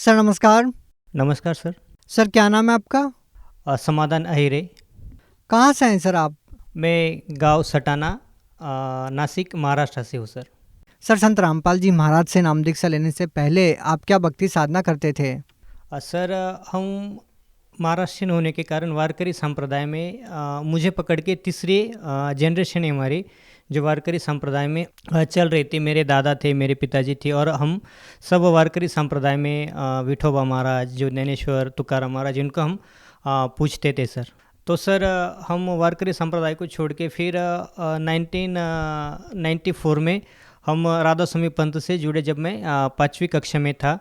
Sir नमस्कार। नमस्कार sir. Sir क्या नाम है आपका? समाधान अहिरे। कहाँ से हैं सर आप? मैं गांव सटाना, नासिक, महाराष्ट्र से हूँ सर। सर संत रामपाल जी महाराज से नाम दीक्षा लेने से पहले आप क्या भक्ति साधना करते थे? सर हम महाराष्ट्रियन होने के कारण वारकरी संप्रदाय में मुझे पकड़ के तीसरी जनरेशन है हमारी जो वारकरी संप्रदाय में चल रही थी। मेरे दादा थे, मेरे पिताजी थे और हम सब वारकरी संप्रदाय में विठोबा महाराज, जो ज्ञानेश्वर, तुकाराम महाराज, इनको हम पूछते थे सर। तो सर हम वारकरी संप्रदाय को छोड़ के फिर 1994 में हम राधा स्वामी पंथ से जुड़े। जब मैं 5वीं कक्षा में था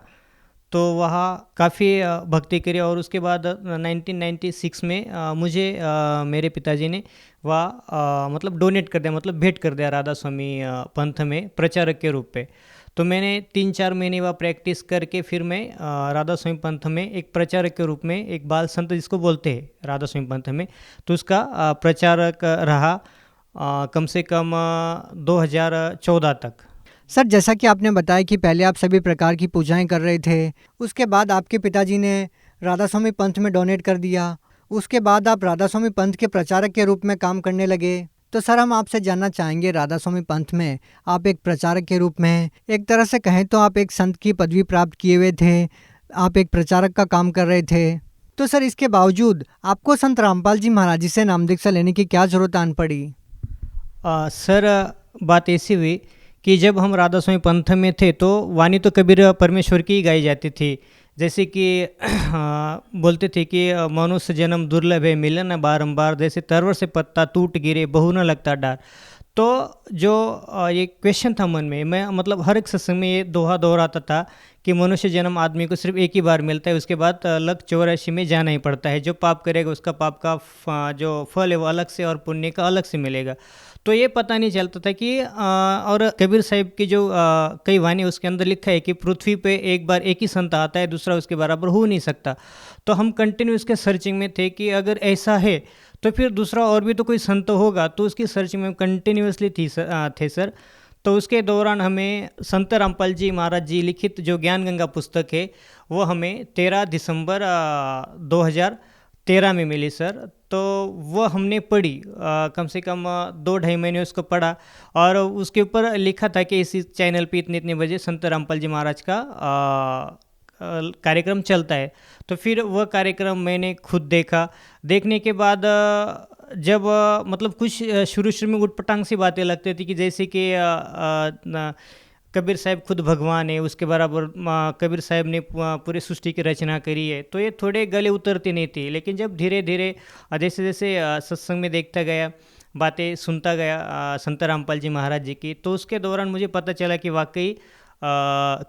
तो वहाँ काफ़ी भक्ति करी और उसके बाद 1996 में मुझे मेरे पिताजी ने वहाँ मतलब डोनेट कर दिया, मतलब भेंट कर दिया राधा स्वामी पंथ में प्रचारक के रूप पे। तो मैंने 3-4 महीने वहाँ प्रैक्टिस करके फिर मैं राधा स्वामी पंथ में एक प्रचारक के रूप में, एक बाल संत जिसको बोलते हैं राधा स्वामी पंथ में, तो उसका प्रचारक रहा कम से कम 2014 तक। सर जैसा कि आपने बताया कि पहले आप सभी प्रकार की पूजाएं कर रहे थे, उसके बाद आपके पिताजी ने राधा स्वामी पंथ में डोनेट कर दिया, उसके बाद आप राधा स्वामी पंथ के प्रचारक के रूप में काम करने लगे। तो सर हम आपसे जानना चाहेंगे, राधा स्वामी पंथ में आप एक प्रचारक के रूप में, एक तरह से कहें तो आप एक संत की पदवी प्राप्त किए हुए थे, आप एक प्रचारक का काम कर रहे थे, तो सर इसके बावजूद आपको संत रामपाल जी महाराज जी से नाम दीक्षा लेने की क्या जरूरत आन पड़ी? सर बात ऐसी हुई कि जब हम राधा स्वामी पंथ में थे तो वाणी तो कबीर परमेश्वर की ही गाई जाती थी। जैसे कि बोलते थे कि मनुष्य जन्म दुर्लभ है, मिले न बारंबार, जैसे तरवर से पत्ता टूट गिरे, बहु न लगता डार। तो जो ये क्वेश्चन था मन में, मैं मतलब हर एक सत्संग में ये दोहा दोहराता था कि मनुष्य जन्म आदमी को सिर्फ एक ही बार मिलता है, उसके बाद अलग 84 में जाना ही पड़ता है। जो पाप करेगा उसका पाप का जो फल है वो अलग से और पुण्य का अलग से मिलेगा। तो ये पता नहीं चलता था कि और कबीर साहिब की जो कई वाणी उसके अंदर लिखा है कि पृथ्वी पे एक बार एक ही संत आता है, दूसरा उसके बराबर हो नहीं सकता। तो हम कंटिन्यू इसके सर्चिंग में थे कि अगर ऐसा है तो फिर दूसरा और भी तो कोई संत होगा, तो उसकी सर्चिंग में कंटिन्यूसली थे सर। तो उसके दौरान हमें संत रामपाल जी महाराज जी लिखित जो ज्ञान गंगा पुस्तक है वो हमें 13 दिसंबर 2013 में मिली सर। तो वो हमने पढ़ी, कम से कम 2-2.5 महीने उसको पढ़ा और उसके ऊपर लिखा था कि इसी चैनल पे इतने इतने बजे संत रामपाल जी महाराज का कार्यक्रम चलता है। तो फिर वह कार्यक्रम मैंने खुद देखा। देखने के बाद जब मतलब कुछ शुरू में उटपटांग सी बातें लगती थी कि जैसे कि कबीर साहब खुद भगवान है, उसके बराबर कबीर साहब ने पूरी सृष्टि की रचना करी है, तो ये थोड़े गले उतरती नहीं थी। लेकिन जब धीरे धीरे जैसे जैसे सत्संग में देखता गया, बातें सुनता गया संत रामपाल जी महाराज जी की, तो उसके दौरान मुझे पता चला कि वाकई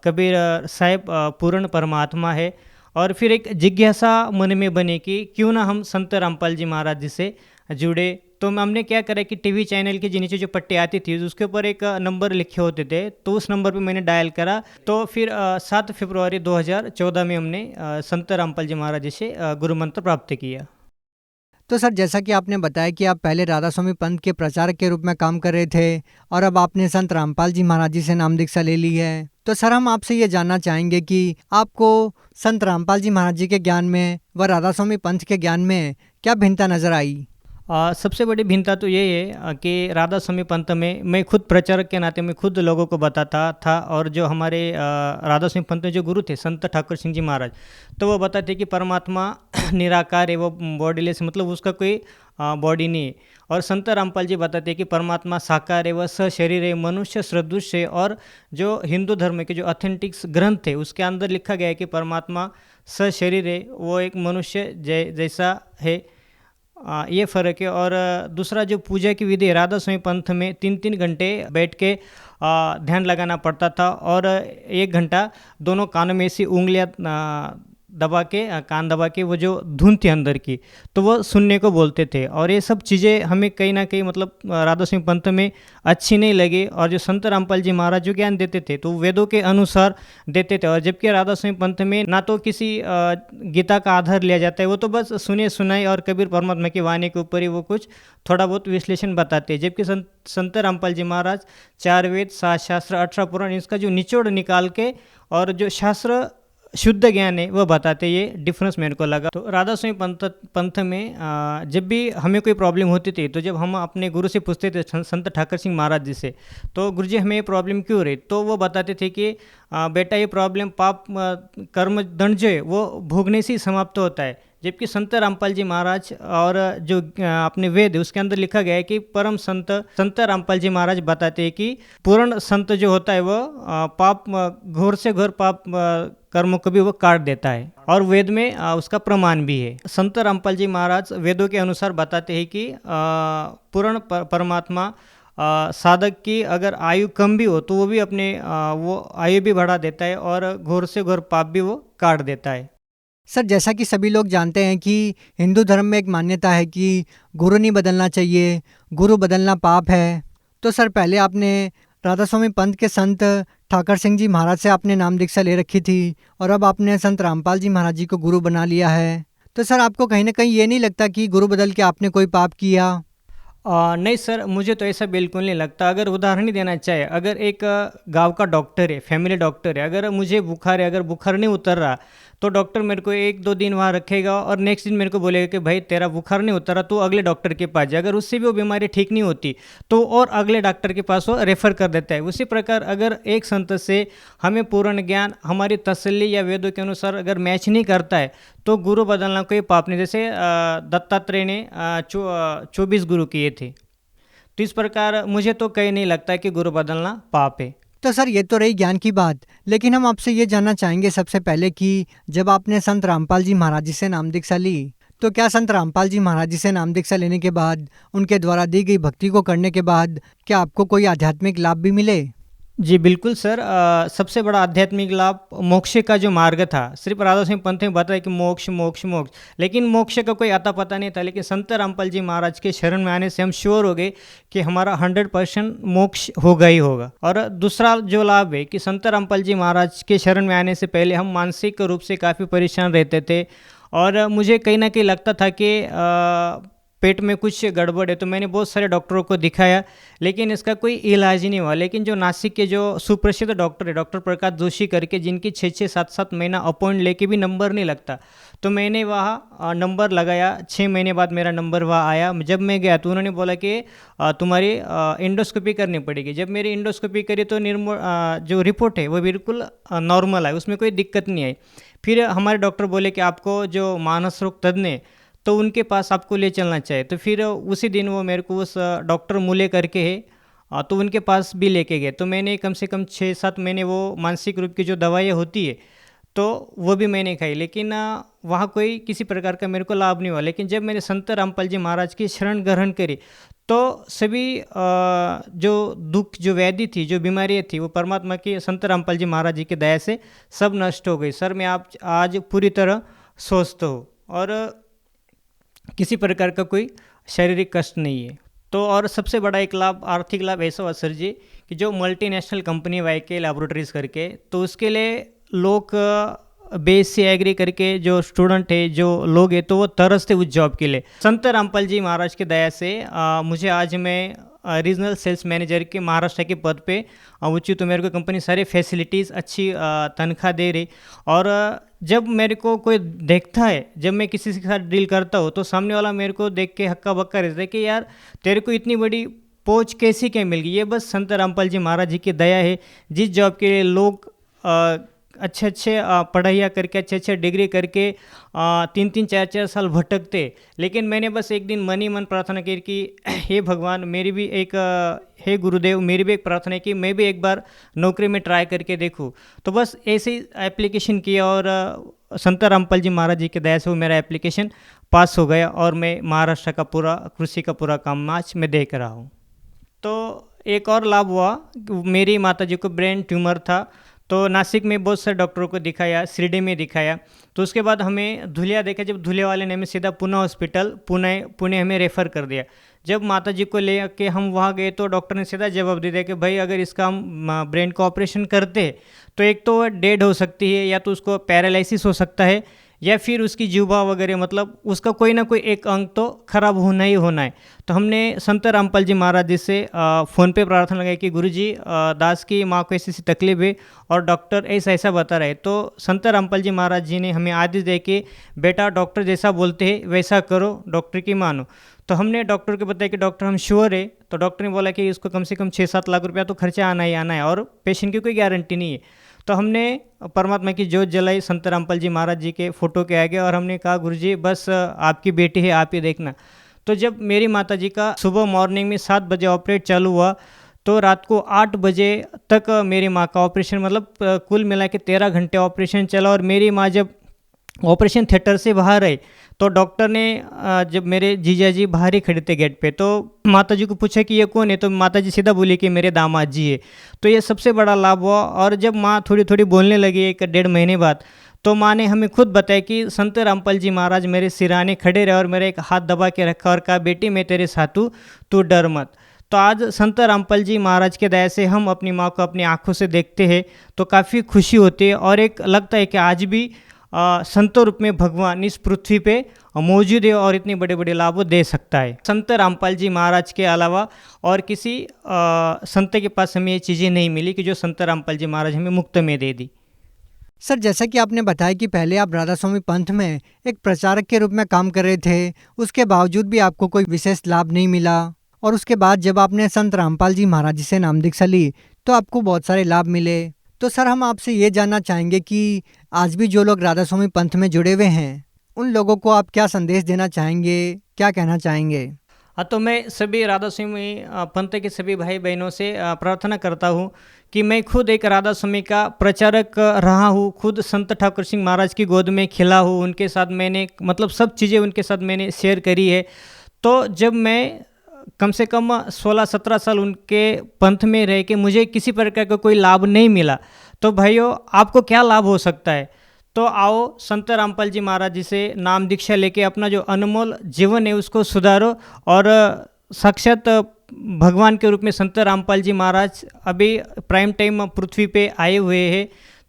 कबीर साहब पूर्ण परमात्मा है। और फिर एक जिज्ञासा मन में बनी कि क्यों ना हम संत रामपाल जी महाराज जी से जुड़े। तो हमने क्या करा कि टीवी चैनल के नीचे जो पट्टी आती थी उसके ऊपर एक नंबर लिखे होते थे, तो उस नंबर पे मैंने डायल करा। तो फिर 7 फरवरी 2014 में हमने संत रामपाल जी महाराज जी से गुरु मंत्र प्राप्त किया। तो सर जैसा कि आपने बताया कि आप पहले राधा स्वामी पंथ के प्रचारक के रूप में काम कर रहे थे और अब आपने संत रामपाल जी महाराज जी से नाम दीक्षा ले ली है, तो सर हम आपसे ये जानना चाहेंगे कि आपको संत रामपाल जी महाराज जी के ज्ञान में व राधा स्वामी पंथ के ज्ञान में क्या भिन्नता नजर आई? सबसे बड़ी भिन्नता तो ये है कि राधा स्वामी पंथ में मैं खुद प्रचारक के नाते मैं खुद लोगों को बताता था, और जो हमारे राधा स्वामी पंथ में जो गुरु थे संत ठाकुर सिंह जी महाराज, तो वो बताते कि परमात्मा निराकार है, वो बॉडीलेस, मतलब उसका कोई बॉडी नहीं है। और संत रामपाल जी बताते हैं कि परमात्मा साकार है, वह सशरीर है, मनुष्य सदृश है। और जो हिंदू धर्म के जो ऑथेंटिक्स ग्रंथ है उसके अंदर लिखा गया है कि परमात्मा सशरीर है, वो एक मनुष्य जैसा है। ये फ़र्क है। और दूसरा जो पूजा की विधि राधा स्वामी पंथ में 3-3 घंटे बैठ के ध्यान लगाना पड़ता था, और 1 घंटा दोनों कानों में ऐसी उंगलियां दबा के कान दबा के वो जो धुन थी अंदर की, तो वो सुनने को बोलते थे। और ये सब चीज़ें हमें कहीं ना कहीं मतलब राधा स्वामी पंथ में अच्छी नहीं लगी। और जो संत रामपाल जी महाराज जो ज्ञान देते थे तो वेदों के अनुसार देते थे, और जबकि राधा स्वामी पंथ में ना तो किसी गीता का आधार लिया जाता है, वो तो बस सुने सुनाई और कबीर परमात्मा की वाणी के ऊपर ही वो कुछ थोड़ा बहुत विश्लेषण बताते हैं। जबकि संत रामपाल जी महाराज 4 वेद, 7 शास्त्र, 18 पुराण, इसका जो निचोड़ निकाल के और जो शास्त्र शुद्ध ज्ञान है वो बताते, ये डिफरेंस मेरे को लगा। तो राधा स्वामी पंथ में जब भी हमें कोई प्रॉब्लम होती थी, तो जब हम अपने गुरु से पूछते थे, संत ठाकर सिंह महाराज जी से, तो गुरु जी हमें ये प्रॉब्लम क्यों रही, तो वो बताते थे कि बेटा ये प्रॉब्लम पाप कर्म दंड जो है वो भोगने से ही समाप्त होता है। जबकि संत रामपाल जी महाराज और जो अपने वेद है उसके अंदर लिखा गया है कि परम संत रामपाल जी महाराज बताते हैं कि पूर्ण संत जो होता है वो पाप घोर से घोर पाप कर्मों को भी वो काट देता है, और वेद में उसका प्रमाण भी है। संत रामपाल जी महाराज वेदों के अनुसार बताते हैं कि पूर्ण परमात्मा साधक की अगर आयु कम भी हो तो वो भी अपने वो आयु भी बढ़ा देता है और घोर से घोर पाप भी वो काट देता है। सर, जैसा कि सभी लोग जानते हैं कि हिंदू धर्म में एक मान्यता है कि गुरु नहीं बदलना चाहिए, गुरु बदलना पाप है। तो सर, पहले आपने राधा स्वामी पंथ के संत ठाकर सिंह जी महाराज से आपने नाम दीक्षा ले रखी थी, और अब आपने संत रामपाल जी महाराज जी को गुरु बना लिया है। तो सर, आपको कहीं ना कहीं ये नहीं लगता कि गुरु बदल के आपने कोई पाप किया? नहीं सर, मुझे तो ऐसा बिल्कुल नहीं लगता। अगर उदाहरण ही देना चाहे, अगर एक गांव का डॉक्टर है, फैमिली डॉक्टर है, अगर मुझे बुखार है, अगर बुखार नहीं उतर रहा तो डॉक्टर मेरे को 1-2 दिन वहाँ रखेगा और नेक्स्ट दिन मेरे को बोलेगा कि भाई तेरा बुखार नहीं उतर रहा, तो अगले डॉक्टर के पास जा। अगर उससे भी वो बीमारी ठीक नहीं होती तो और अगले डॉक्टर के पास वो रेफ़र कर देता है। उसी प्रकार अगर एक संत से हमें पूर्ण ज्ञान हमारी तसल्ली या वेदों के अनुसार अगर मैच नहीं करता है तो गुरु बदलना कोई पाप नहीं। जैसे दत्तात्रेय ने 24 गुरु किए थे, तो इस प्रकार मुझे तो कहीं नहीं लगता कि गुरु बदलना पाप है। तो सर, ये तो रही ज्ञान की बात, लेकिन हम आपसे ये जानना चाहेंगे सबसे पहले कि जब आपने संत रामपाल जी महाराज जी से नाम दीक्षा ली, तो क्या संत रामपाल जी महाराज जी से नाम दीक्षा लेने के बाद, उनके द्वारा दी गई भक्ति को करने के बाद, क्या आपको कोई आध्यात्मिक लाभ भी मिले? जी बिल्कुल सर, सबसे बड़ा आध्यात्मिक लाभ मोक्ष का जो मार्ग था, सिर्फ राधा स्वामी पंथ में बताया कि मोक्ष मोक्ष मोक्ष, लेकिन मोक्ष का कोई अता पता नहीं था। लेकिन संत रामपाल जी महाराज के शरण में आने से हम श्योर हो गए कि हमारा 100% मोक्ष होगा ही होगा। और दूसरा जो लाभ है कि संत रामपाल जी महाराज के शरण में आने से पहले हम मानसिक रूप से काफ़ी परेशान रहते थे, और मुझे कहीं ना कहीं लगता था कि पेट में कुछ गड़बड़ है। तो मैंने बहुत सारे डॉक्टरों को दिखाया, लेकिन इसका कोई इलाज ही नहीं हुआ। लेकिन जो नासिक के जो सुप्रसिद्ध डॉक्टर है, डॉक्टर प्रकाश जोशी करके, जिनकी 6-6 7-7 महीना अपॉइंट लेके भी नंबर नहीं लगता, तो मैंने वहाँ नंबर लगाया। 6 महीने बाद मेरा नंबर वहाँ आया। जब मैं गया तो उन्होंने बोला कि तुम्हारी इंडोस्कोपी करनी पड़ेगी। जब मेरी इंडोस्कोपी करी तो जो रिपोर्ट है वो बिल्कुल नॉर्मल है, उसमें कोई दिक्कत नहीं आई। फिर हमारे डॉक्टर बोले कि आपको जो मानस रोग तज्ञ है तो उनके पास आपको ले चलना चाहिए। तो फिर उसी दिन वो मेरे को उस डॉक्टर मूले करके है, तो उनके पास भी लेके गए। तो मैंने कम से कम 6-7 महीने वो मानसिक रूप की जो दवाइयाँ होती है तो वो भी मैंने खाई, लेकिन वहाँ कोई किसी प्रकार का मेरे को लाभ नहीं हुआ। लेकिन जब मैंने संत रामपाल जी महाराज की शरण ग्रहण करी तो सभी जो दुख, जो व्याधि थी, जो बीमारियाँ थी, वो परमात्मा की संत रामपाल जी महाराज जी की दया से सब नष्ट हो गई। सर, मैं आज पूरी तरह स्वस्थ हूँ और किसी प्रकार का कोई शारीरिक कष्ट नहीं है। तो और सबसे बड़ा एक लाभ, आर्थिक लाभ ऐसा हुआ सर जी कि जो मल्टीनेशनल कंपनी वाईके लैबोरेटरीज करके, तो उसके लिए लोग BSc एग्री करके जो स्टूडेंट है, जो लोग हैं, तो वो तरसते उस जॉब के लिए। संत रामपाल जी महाराज की दया से मुझे आज मैं रीजनल सेल्स मैनेजर के महाराष्ट्र के पद पे उचित, तो मेरे को कंपनी सारी फैसिलिटीज़, अच्छी तनख्वाह दे रही। और जब मेरे को कोई देखता है, जब मैं किसी के साथ डील करता हूँ, तो सामने वाला मेरे को देख के हक्का बक्का रहता है कि यार तेरे को इतनी बड़ी पहुँच कैसी क्या मिल गई। ये बस संत रामपाल जी महाराज जी की दया है। जिस जॉब के लिए लोग अच्छे पढ़ाइयाँ करके, अच्छे डिग्री करके 3-3 4-4 साल भटकते, लेकिन मैंने बस एक दिन मन ही मन प्रार्थना की कि हे भगवान, मेरी भी एक हे गुरुदेव, मेरी भी एक प्रार्थना है कि मैं भी एक बार नौकरी में ट्राई करके देखूं। तो बस ऐसे ही एप्लीकेशन किया और संत रामपाल जी महाराज जी की दया से वो मेरा एप्लीकेशन पास हो गया और मैं महाराष्ट्र का पूरा कृषि का पूरा काम आज मैं देख रहा हूँ। तो एक और लाभ हुआ, मेरी माता जी को ब्रेन ट्यूमर था, तो नासिक में बहुत सारे डॉक्टरों को दिखाया, शिरडी में दिखाया। तो उसके बाद हमें धुलिया देखा। जब धुलिया वाले ने हमें सीधा पूना हॉस्पिटल पुणे हमें रेफ़र कर दिया। जब माता जी को ले के हम वहाँ गए तो डॉक्टर ने सीधा जवाब दे दिया कि भाई अगर इसका हम ब्रेन का ऑपरेशन करते तो एक तो डेड हो सकती है, या तो उसको पैरालिसिस हो सकता है, या फिर उसकी जीवा वगैरह, मतलब उसका कोई ना कोई एक अंग तो खराब होना ही होना है। तो हमने संत रामपाल जी महाराज जी से फ़ोन पे प्रार्थना लगाई कि गुरुजी दास की माँ को ऐसी ऐसी तकलीफ है और डॉक्टर ऐसा ऐसा बता रहे। तो संत रामपाल जी महाराज जी ने हमें आदेश दे कि बेटा डॉक्टर जैसा बोलते हैं वैसा करो, डॉक्टर की मानो। तो हमने डॉक्टर को बताया कि डॉक्टर हम श्योर है। तो डॉक्टर ने बोला कि इसको कम से कम 6-7 लाख रुपया तो खर्चा आना ही आना है और पेशेंट की कोई गारंटी नहीं है। तो हमने परमात्मा की जोत जलाई संत रामपाल जी महाराज जी के फ़ोटो के आगे और हमने कहा गुरुजी बस आपकी बेटी है, आप ही देखना। तो जब मेरी माता जी का सुबह मॉर्निंग में 7 बजे ऑपरेट चालू हुआ तो रात को 8 बजे तक मेरी माँ का ऑपरेशन, मतलब कुल मिला के 13 घंटे ऑपरेशन चला। और मेरी माँ जब ऑपरेशन थिएटर से बाहर आई तो डॉक्टर ने जब मेरे जीजा जी बाहर ही खड़े थे गेट पे, तो माता जी को पूछा कि ये कौन है, तो माता जी सीधा बोली कि मेरे दामाद जी है। तो ये सबसे बड़ा लाभ हुआ। और जब माँ थोड़ी थोड़ी बोलने लगी 1-1.5 महीने बाद, तो माँ ने हमें खुद बताया कि संत रामपाल जी महाराज मेरे सिराने खड़े रहे और मेरा एक हाथ दबा के रखा और कहा बेटी मैं तेरे साथ हूँ, तू डर मत। तो आज संत रामपाल जी महाराज के दया से हम अपनी माँ को अपनी आंखों से देखते हैं तो काफ़ी खुशी होती है और एक लगता है कि आज भी संतों रूप में भगवान इस पृथ्वी पे मौजूद है और इतने बड़े बड़े लाभ वो दे सकता है। संत रामपाल जी महाराज के अलावा और किसी संत के पास हमें ये चीज़ें नहीं मिली कि जो संत रामपाल जी महाराज हमें मुफ्त में दे दी। सर, जैसा कि आपने बताया कि पहले आप राधा स्वामी पंथ में एक प्रचारक के रूप में काम कर रहे थे, उसके बावजूद भी आपको कोई विशेष लाभ नहीं मिला, और उसके बाद जब आपने संत रामपाल जी महाराज जी से नाम दीक्षा ली तो आपको बहुत सारे लाभ मिले। तो सर, हम आपसे ये जानना चाहेंगे कि आज भी जो लोग राधा स्वामी पंथ में जुड़े हुए हैं उन लोगों को आप क्या संदेश देना चाहेंगे, क्या कहना चाहेंगे? हाँ, तो मैं सभी राधा स्वामी पंथ के सभी भाई बहनों से प्रार्थना करता हूँ कि मैं खुद एक राधा स्वामी का प्रचारक रहा हूँ, खुद संत ठाकुर सिंह महाराज की गोद में खिला हूँ, उनके साथ मैंने मतलब सब चीज़ें उनके साथ मैंने शेयर करी है। तो जब मैं कम से कम 16-17 साल उनके पंथ में रह के मुझे किसी प्रकार का कोई लाभ नहीं मिला, तो भाइयों आपको क्या लाभ हो सकता है? तो आओ संत रामपाल जी महाराज जी से नाम दीक्षा लेके अपना जो अनमोल जीवन है उसको सुधारो। और साक्षात भगवान के रूप में संत रामपाल जी महाराज अभी प्राइम टाइम पृथ्वी पे आए हुए हैं,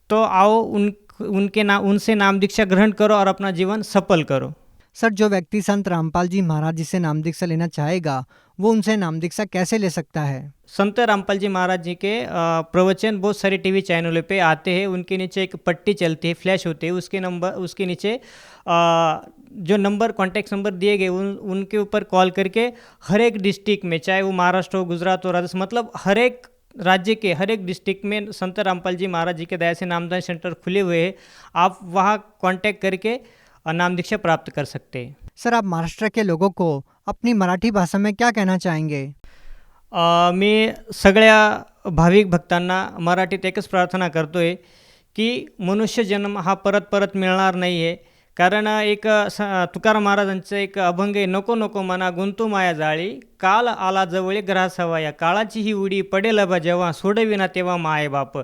तो आओ उनसे नाम दीक्षा ग्रहण करो और अपना जीवन सफल करो। सर, जो व्यक्ति संत रामपाल जी महाराज जी से नाम दीक्षा लेना चाहेगा वो उनसे नाम दीक्षा कैसे ले सकता है? संत रामपाल जी महाराज जी के प्रवचन बहुत सारे टीवी चैनलों पे आते हैं, उनके नीचे एक पट्टी चलती है, फ्लैश होती है, उसके नीचे जो नंबर कॉन्टैक्ट नंबर दिए गए उनके ऊपर कॉल करके हर एक डिस्ट्रिक्ट में, चाहे वो महाराष्ट्र हो, गुजरात हो, राजस्थान, मतलब हर एक राज्य के हर एक डिस्ट्रिक्ट में संत रामपाल जी महाराज जी के दया से नामदान सेंटर खुले हुए हैं। आप वहाँ कॉन्टैक्ट करके नाम दीक्षा प्राप्त कर सकते हैं। सर, आप महाराष्ट्र के लोगों को अपनी मराठी भाषा में क्या कहना चाहेंगे? मी सगळ्या भाविक भक्तांना मराठीत एकच प्रार्थना करतोय की मनुष्य जन्म हा परत परत मिळणार नाही आहे। कारण एक तुकाराम महाराजांचं एक अभंग आहे, नको नको मना गुंतू माया जाळी, काल आला जवळी ग्रासावा, या काळाची ही उडी पडेल बा जेव्हा, सोडविना तेव्हा माय बाप।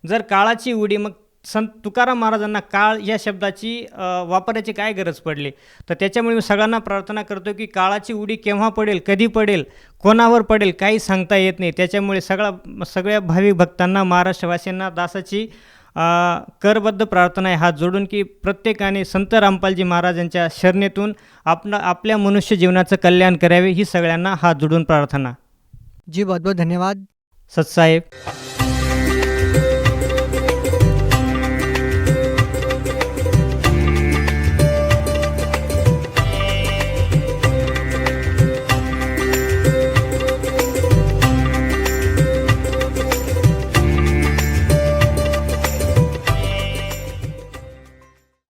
जर काळाची उडी, मग संत तुकाराम महाराजांना काळ या शब्दाची वापरायची काय गरज पडली? तर त्याच्यामुळे मी सगळ्यांना प्रार्थना करतो की काळाची उडी केव्हा पडेल, कधी पडेल, कोणावर पडेल काही सांगता येत नाही। त्याच्यामुळे सगळ्या भाविक भक्तांना, महाराष्ट्रवासीयांना दासाची करबद्ध प्रार्थना आहे हात जोडून की प्रत्येकाने संत रामपालजी महाराजांच्या शरणेतून आपल्या मनुष्य जीवनाचं कल्याण करावे, ही सगळ्यांना हात जोडून प्रार्थना। जी, बहुत बहुत धन्यवाद सतसाहेब।